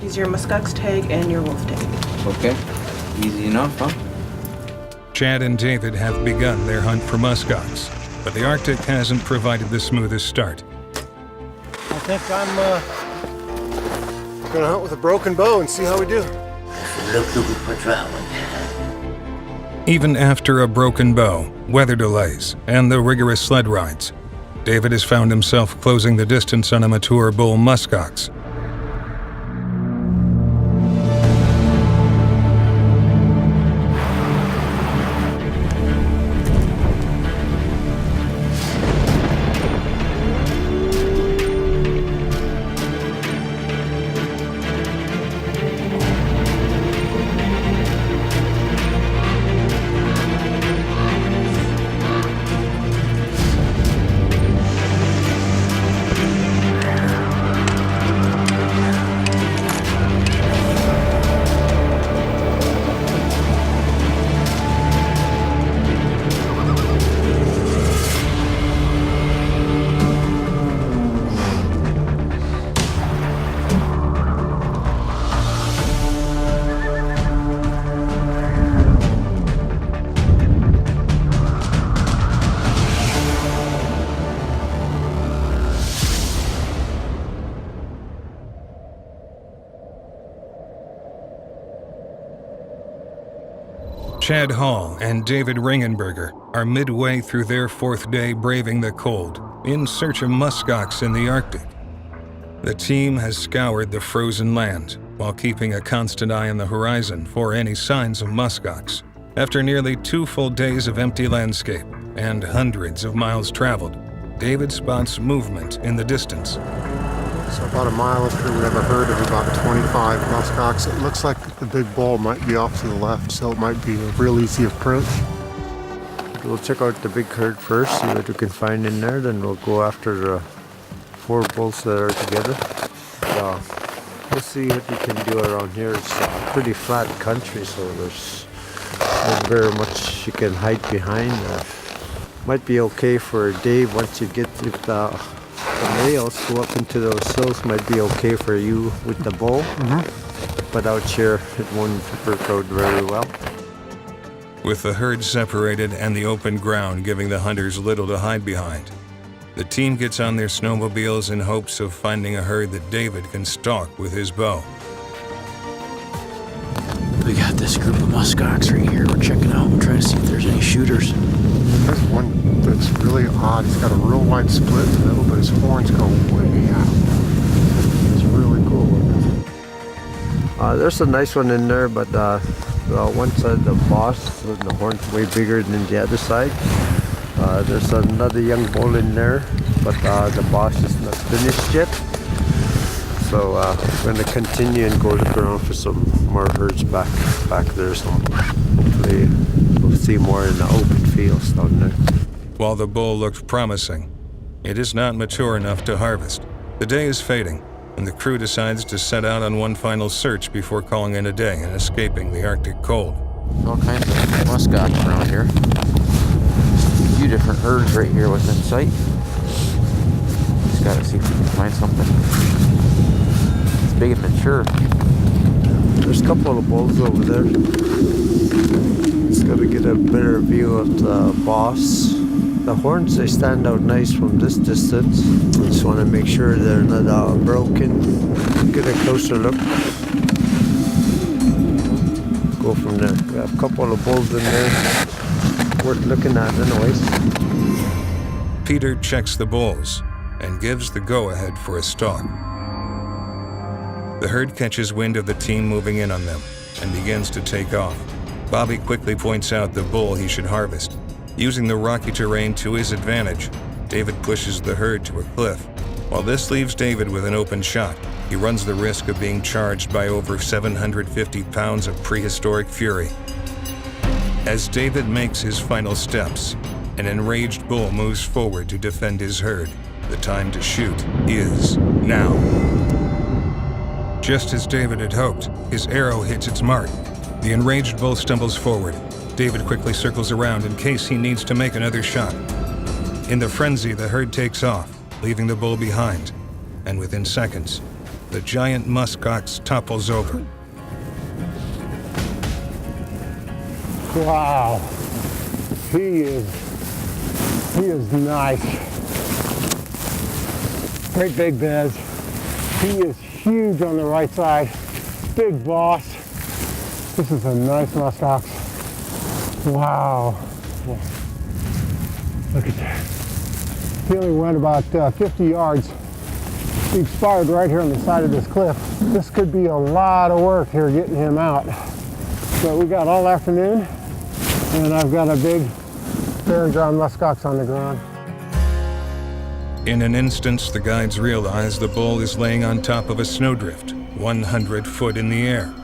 He's your Musk Ox tag and your wolf tag. Okay. Easy enough, huh? Chad and David have begun their hunt for Musk Ox, but the Arctic hasn't provided the smoothest start. I think I'm gonna hunt with a broken bow and see how we do. Even after a broken bow, weather delays, and the rigorous sled rides, David has found himself closing the distance on a mature bull Musk Ox. Chad Hall and David Ringenberger are midway through their fourth day braving the cold, in search of Musk Ox in the Arctic. The team has scoured the frozen land, while keeping a constant eye on the horizon for any signs of Musk Ox. After nearly 2 full days of empty landscape and hundreds of miles traveled, David spots movement in the distance. So about a mile up here, we have a herd of about 25 Musk Ox. It looks like the big bull might be off to the left, so it might be a real easy approach. We'll check out the big herd first, see what we can find in there, then we'll go after the 4 bulls that are together. We'll see what we can do around here. It's a pretty flat country, so there's not very much you can hide behind. Might be okay for Dave once you get to the males go up into those hills. Might be okay for you with the bull, but out here it won't work out very well. With the herd separated and the open ground giving the hunters little to hide behind, the team gets on their snowmobiles in hopes of finding a herd that David can stalk with his bow. We got this group of Musk Ox right here. We're checking out. We're trying to see if there's any shooters. There's one that's really odd. He's got a real wide split in the middle, but his horns go way out. It's really cool looking. There's a nice one in there, but one side the boss, the horn's way bigger than the other side. There's another young bull in there, but the boss is not finished yet. So we're going to continue and go look around for some more herds back there somewhere. Hopefully we'll see more in the open fields down there. While the bull looked promising, it is not mature enough to harvest. The day is fading, and the crew decides to set out on one final search before calling it a day and escaping the Arctic cold. All kinds of Musk Ox around here. A few different herds right here within sight. Just gotta see if we can find something. It's big and mature. There's a couple of bulls over there. Just gotta get a better view of the boss. The horns, they stand out nice from this distance. I just want to make sure they're not broken. Get a closer look. Go from there. We have a couple of bulls in there. Worth looking at anyways. Peter checks the bulls and gives the go-ahead for a stalk. The herd catches wind of the team moving in on them and begins to take off. Bobby quickly points out the bull he should harvest. Using the rocky terrain to his advantage, David pushes the herd to a cliff. While this leaves David with an open shot, he runs the risk of being charged by over 750 pounds of prehistoric fury. As David makes his final steps, an enraged bull moves forward to defend his herd. The time to shoot is now. Just as David had hoped, his arrow hits its mark. The enraged bull stumbles forward. David quickly circles around in case he needs to make another shot. In the frenzy, the herd takes off, leaving the bull behind. And within seconds, the giant Musk Ox topples over. Wow. He is nice. Great big beds. He is huge on the right side. Big boss. This is a nice Musk Ox. Wow. Look at that. He only went about 50 yards. He expired right here on the side of this cliff. This could be a lot of work here getting him out. So we got all afternoon, and I've got a big fair and drowned Musk Ox on the ground. In an instant, the guides realize the bull is laying on top of a snowdrift, 100 foot in the air.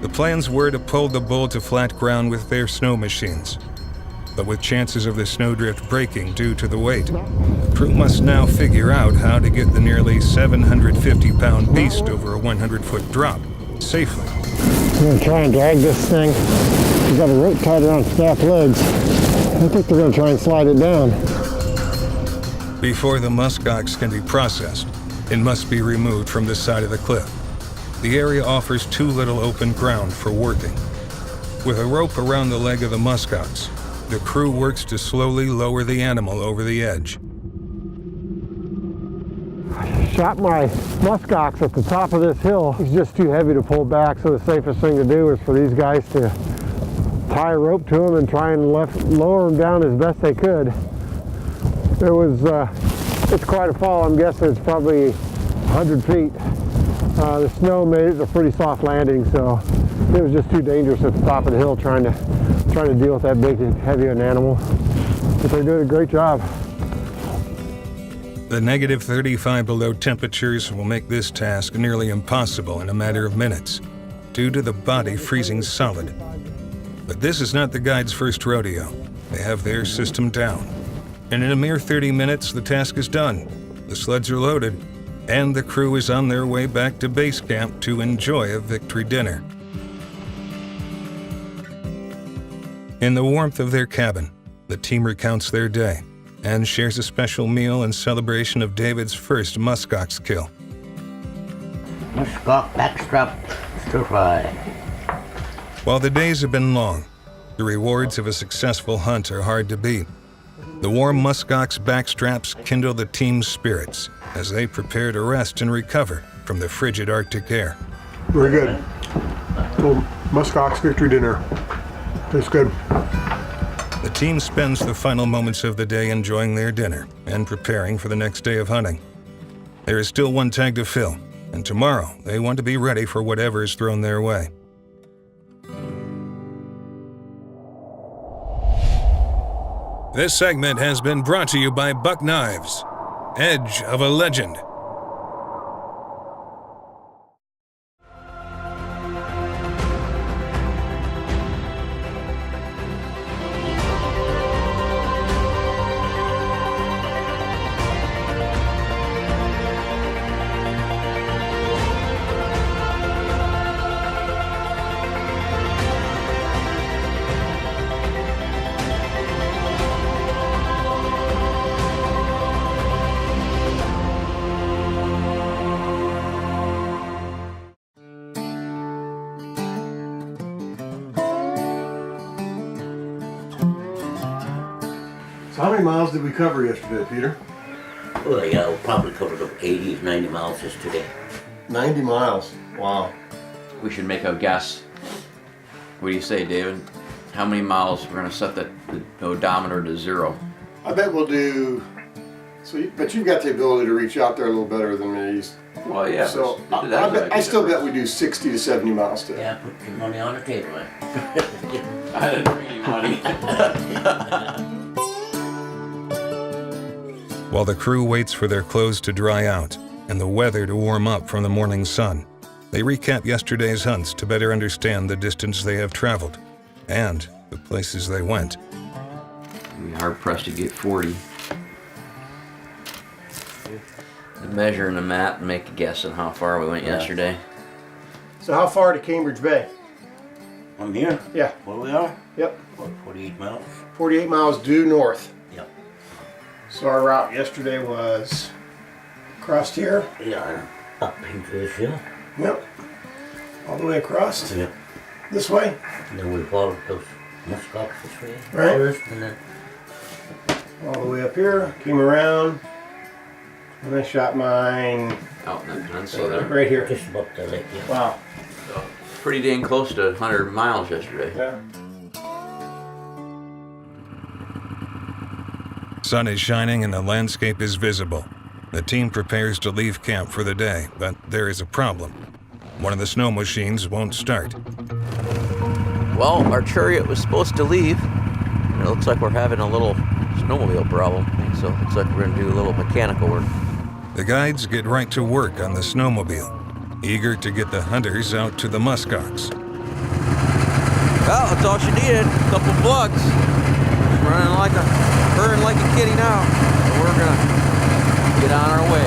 The plans were to pull the bull to flat ground with their snow machines. But with chances of the snowdrift breaking due to the weight, the crew must now figure out how to get the nearly 750-pound beast over a 100-foot drop safely. I'm going to try and drag this thing. We've got a rope tied around staff legs. I think they're going to try and slide it down. Before the Musk Ox can be processed, it must be removed from the side of the cliff. The area offers too little open ground for working. With a rope around the leg of the Musk Ox, the crew works to slowly lower the animal over the edge. I shot my Musk Ox at the top of this hill. He's just too heavy to pull back, so the safest thing to do is for these guys to tie a rope to him and try and lower him down as best they could. It's quite a fall. I'm guessing it's probably 100 feet. The snow made it a pretty soft landing, so it was just too dangerous at the top of the hill trying to deal with that big, heavy an animal. But they're doing a great job. The negative 35 below temperatures will make this task nearly impossible in a matter of minutes, due to the body freezing solid. But this is not the guides' first rodeo. They have their system down. And in a mere 30 minutes, the task is done. The sleds are loaded, and the crew is on their way back to base camp to enjoy a victory dinner. In the warmth of their cabin, the team recounts their day and shares a special meal in celebration of David's first Musk Ox kill. Musk Ox backstrap stir fry. While the days have been long, the rewards of a successful hunt are hard to beat. The warm Musk Ox backstraps kindle the team's spirits as they prepare to rest and recover from the frigid Arctic air. Very good. Little Musk Ox victory dinner. Tastes good. The team spends the final moments of the day enjoying their dinner and preparing for the next day of hunting. There is still one tag to fill, and tomorrow they want to be ready for whatever is thrown their way. This segment has been brought to you by Buck Knives, Edge of a Legend. So how many miles did we cover yesterday, Peter? Well, yeah, we'll probably covered up 80, 90 miles just today. 90 miles. Wow. We should make a guess. What do you say, David? How many miles we're going to set the odometer to 0? I bet we'll do. But you've got the ability to reach out there a little better than me. Well, yeah. So I still bet we do 60 to 70 miles today. Yeah, put your money on the table, man. I didn't bring any money. While the crew waits for their clothes to dry out and the weather to warm up from the morning sun, they recap yesterday's hunts to better understand the distance they have traveled and the places they went. We'd be hard-pressed to get 40. Measure in the map and make a guess on how far we went yesterday. So how far to Cambridge Bay? From here? Yeah. Where we are? Yep. What, 48 miles? 48 miles due north. Yep. So our route yesterday was across here. Yeah. Up into this hill. Yep. All the way across. Yeah. This way. And then we followed those Musk Ox this way. Right. First, and then All the way up here. Came around. And I shot mine Out in that peninsula there. right here. just above the lake. Yeah. Wow. Pretty dang close to 100 miles yesterday. Yeah. Sun is shining and the landscape is visible. The team prepares to leave camp for the day, but there is a problem. One of the snow machines won't start. Well, our chariot was supposed to leave, and it looks like we're having a little snowmobile problem. So it looks like we're gonna do a little mechanical work. The guides get right to work on the snowmobile, eager to get the hunters out to the Musk Ox. Well, that's all she needed. A couple plugs. Burning like a kitty now. So we're gonna get on our way.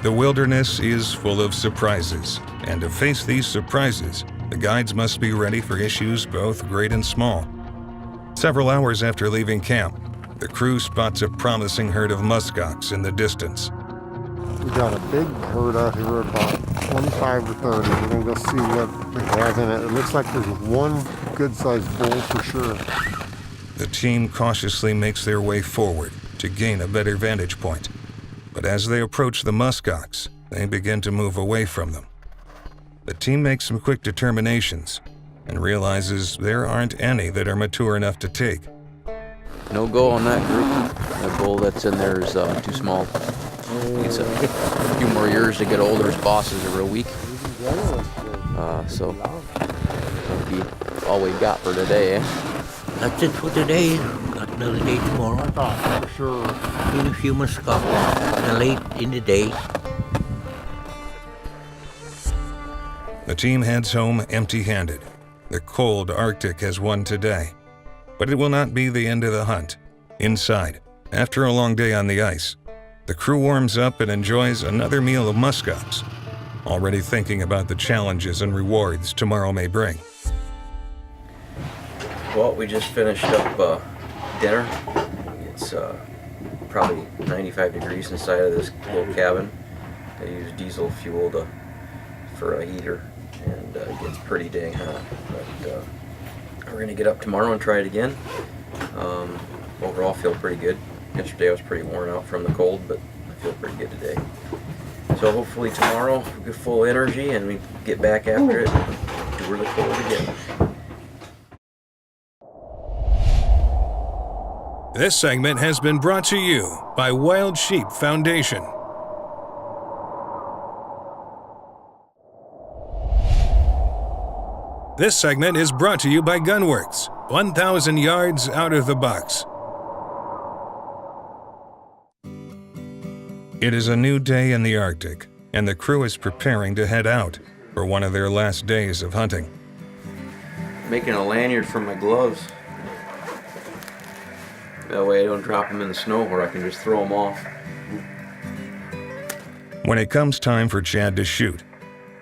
The wilderness is full of surprises, and to face these surprises, the guides must be ready for issues both great and small. Several hours after leaving camp, the crew spots a promising herd of musk ox in the distance. We got a big herd out here, about 25 to 30. We're gonna go see what it has in it. It looks like there's one good-sized bull for sure. The team cautiously makes their way forward to gain a better vantage point. But as they approach the musk ox, they begin to move away from them. The team makes some quick determinations and realizes there aren't any that are mature enough to take. No go on that group. That bull that's in there is too small. Needs a few more years to get older. His bosses are real weak. So that'll be all we got for today, eh? that's it for today. Got another day tomorrow. For sure. Maybe a few Musk Ox late in the day. The team heads home empty-handed. The cold Arctic has won today. But it will not be the end of the hunt. Inside, after a long day on the ice, the crew warms up and enjoys another meal of musk ox, already thinking about the challenges and rewards tomorrow may bring. Well, we just finished up dinner. It's probably 95 degrees inside of this little cabin. I use diesel fuel for a heater, and it gets pretty dang hot. But we're gonna get up tomorrow and try it again. Overall, feel pretty good. Yesterday I was pretty worn out from the cold, but I feel pretty good today. So hopefully tomorrow we'll get full energy and we get back after it and do really cold again. This segment has been brought to you by Wild Sheep Foundation. This segment is brought to you by Gunworks, 1,000 yards out of the box. It is a new day in the Arctic, and the crew is preparing to head out for one of their last days of hunting. Making a lanyard for my gloves. That way I don't drop them in the snow where I can just throw them off. When it comes time for Chad to shoot,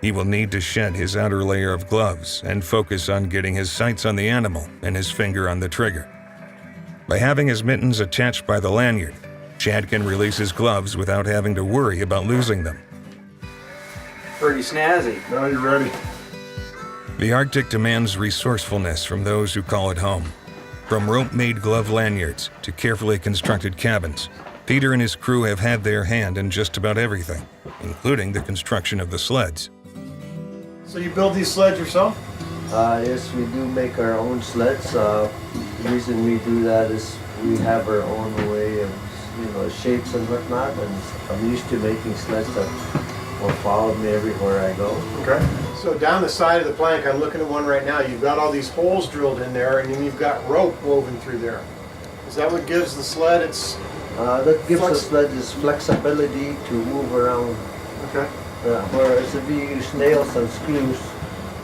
he will need to shed his outer layer of gloves and focus on getting his sights on the animal and his finger on the trigger. By having his mittens attached by the lanyard, Chad can release his gloves without having to worry about losing them. Pretty snazzy. Now you're ready. The Arctic demands resourcefulness from those who call it home. From rope-made glove lanyards to carefully constructed cabins, Peter and his crew have had their hand in just about everything, including the construction of the sleds. So you build these sleds yourself? Yes, we do make our own sleds. The reason we do that is we have our own way of, shapes and whatnot, and I'm used to making sleds that will follow me everywhere I go. Okay. So down the side of the plank, I'm looking at one right now, you've got all these holes drilled in there, and then you've got rope woven through there. Is that what gives the sled its... That gives the sled its flexibility to move around. Okay. Whereas if you use nails and screws,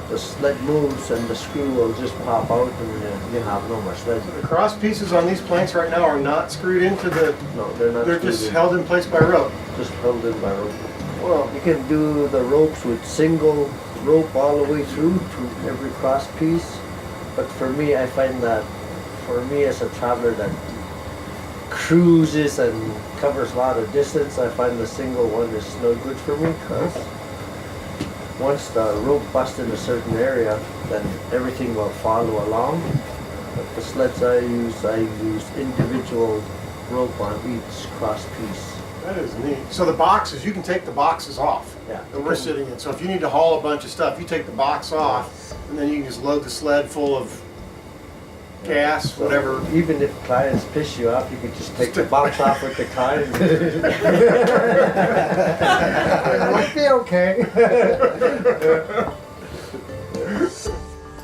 the sled moves and the screw will just pop out and you have no more sled. So the cross pieces on these planks right now are not screwed into the... No, they're not. They're just held in place by rope. Just held in by rope. Well, you can do the ropes with single rope all the way through to every cross piece. But for me, I find that, for me as a traveler, that cruises and covers a lot of distance, I find the single one is no good for me because once the rope busts in a certain area, then everything will follow along. But the sleds I use individual rope on each cross piece. That is neat. So the boxes, you can take the boxes off Yeah. that we're sitting in. So if you need to haul a bunch of stuff, you take the box off, and then you can just load the sled full of gas, So whatever. even if clients piss you off, you could just take the box off with the client. It might be okay.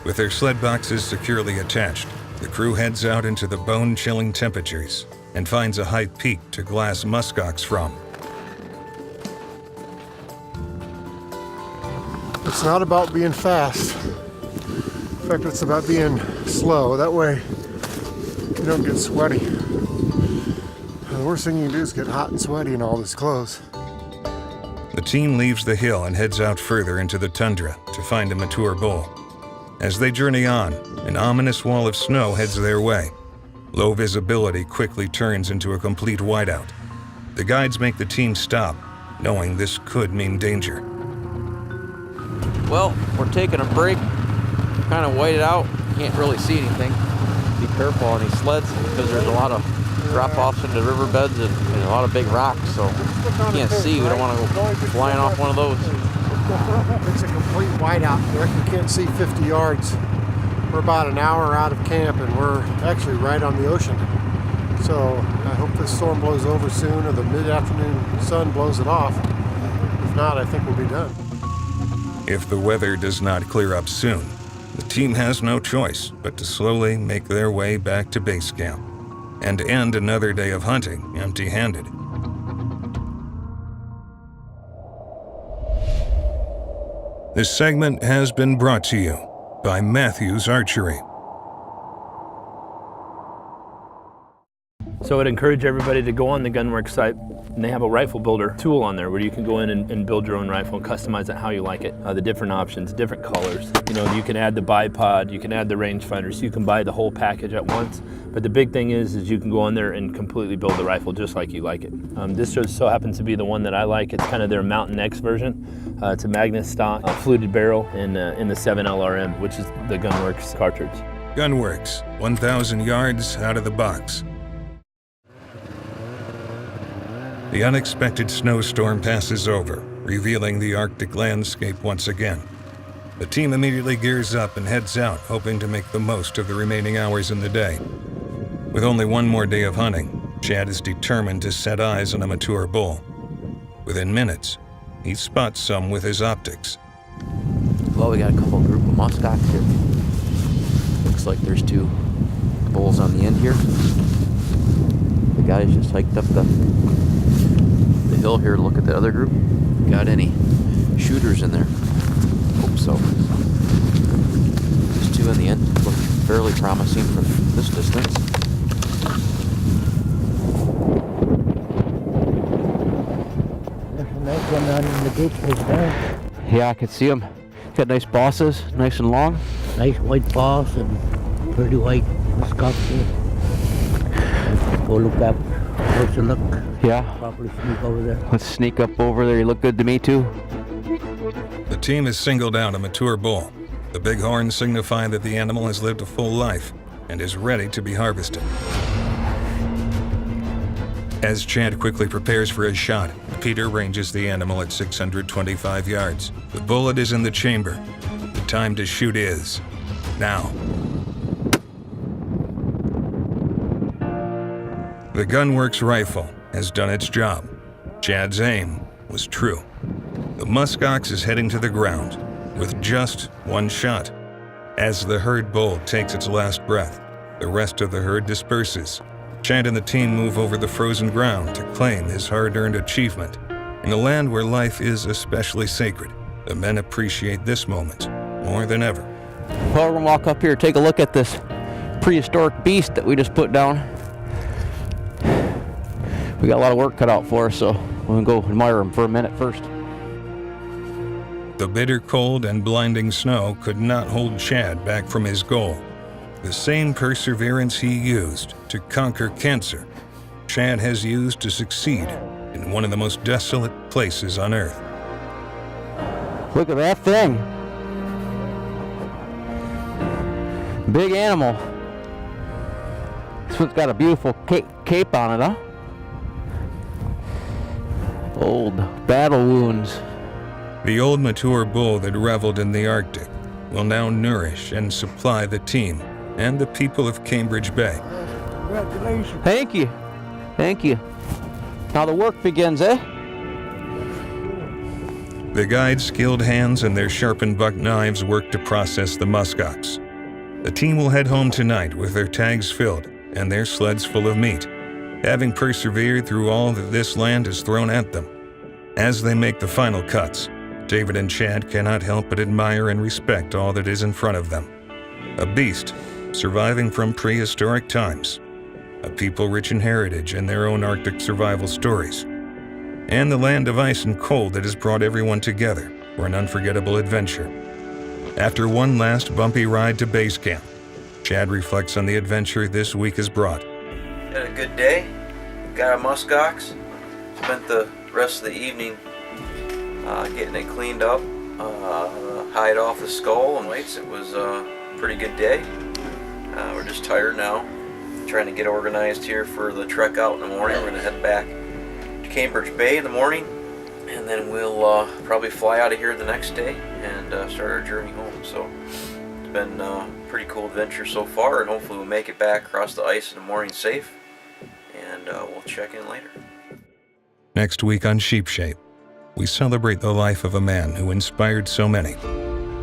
With their sled boxes securely attached, the crew heads out into the bone-chilling temperatures and finds a high peak to glass Musk Ox from. It's not about being fast. In fact, it's about being slow. That way you don't get sweaty. The worst thing you can do is get hot and sweaty in all these clothes. The team leaves the hill and heads out further into the tundra to find a mature bull. As they journey on, an ominous wall of snow heads their way. Low visibility quickly turns into a complete whiteout. The guides make the team stop, knowing this could mean danger. Well, we're taking a break. Kind of whited out. Can't really see anything. Be careful on these sleds because there's a lot of drop-offs into riverbeds and a lot of big rocks. So you can't see. We don't want to go flying off one of those. It's a complete whiteout. You can't see 50 yards. We're about an hour out of camp and we're actually right on the ocean. So I hope this storm blows over soon or the mid-afternoon sun blows it off. If not, I think we'll be done. If the weather does not clear up soon, the team has no choice but to slowly make their way back to base camp and end another day of hunting empty-handed. This segment has been brought to you by Matthews Archery. So I'd encourage everybody to go on the Gunworks site, and they have a rifle builder tool on there where you can go in and build your own rifle and customize it how you like it. The different options, different colors. You know, you can add the bipod, you can add the rangefinder, so you can buy the whole package at once. But the big thing is you can go on there and completely build the rifle just like you like it. This just so happens to be the one that I like. It's kind of their Mountain X version. It's a Magnus stock, fluted barrel in the 7 LRM, which is the Gunworks cartridge. Gunworks, 1,000 yards out of the box. The unexpected snowstorm passes over, revealing the Arctic landscape once again. The team immediately gears up and heads out, hoping to make the most of the remaining hours in the day. With only one more day of hunting, Chad is determined to set eyes on a mature bull. Within minutes, he spots some with his optics. Well, we got a couple group of Musk Ox here. Looks like there's 2 bulls on the end here. The guys just hiked up the hill here to look at the other group. Got any shooters in there? Hope so. There's 2 in the end. Look fairly promising from this distance. There's a nice one down in the ditch right there. Yeah, I can see them. Got nice bosses, nice and long. Nice white boss and pretty white Musk Ox there. Let's go look up. Closer look. Yeah. Probably sneak over there. Let's sneak up over there. You look good to me too. The team has singled out a mature bull. The big horns signify that the animal has lived a full life and is ready to be harvested. As Chad quickly prepares for his shot, Peter ranges the animal at 625 yards. The bullet is in the chamber. The time to shoot is now. The Gunworks rifle has done its job. Chad's aim was true. The Musk Ox is heading to the ground with just one shot. As the herd bull takes its last breath, the rest of the herd disperses. Chad and the team move over the frozen ground to claim his hard-earned achievement. In a land where life is especially sacred, the men appreciate this moment more than ever. Well, we're gonna walk up here and take a look at this prehistoric beast that we just put down. We got a lot of work cut out for us, so we're gonna go admire him for a minute first. The bitter cold and blinding snow could not hold Chad back from his goal. The same perseverance he used to conquer cancer Chad has used to succeed in one of the most desolate places on Earth. Look at that thing. Big animal. This one's got a beautiful cape on it, huh? Old battle wounds. The old mature bull that reveled in the Arctic will now nourish and supply the team and the people of Cambridge Bay. Congratulations. Thank you. Thank you. Now the work begins, eh? The guide's skilled hands and their sharpened buck knives work to process the Musk Ox. The team will head home tonight with their tags filled and their sleds full of meat, having persevered through all that this land has thrown at them. As they make the final cuts, David and Chad cannot help but admire and respect all that is in front of them. A beast surviving from prehistoric times, a people rich in heritage and their own Arctic survival stories, and the land of ice and cold that has brought everyone together for an unforgettable adventure. After one last bumpy ride to base camp, Chad reflects on the adventure this week has brought. Had a good day. Got a Musk Ox. Spent the rest of the evening getting it cleaned up, hide off the skull and weights. It was a pretty good day. We're just tired now. Trying to get organized here for the trek out in the morning. We're going to head back to Cambridge Bay in the morning, and then we'll probably fly out of here the next day and start our journey home. So it's been a pretty cool adventure so far, and hopefully we'll make it back across the ice in the morning safe, and we'll check in later. Next week on Sheep Shape, we celebrate the life of a man who inspired so many.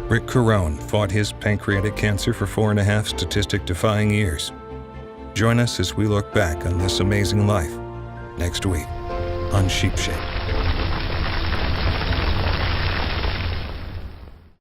Rick Carone fought his pancreatic cancer for 4.5 statistic-defying years. Join us as we look back on this amazing life next week on Sheep Shape.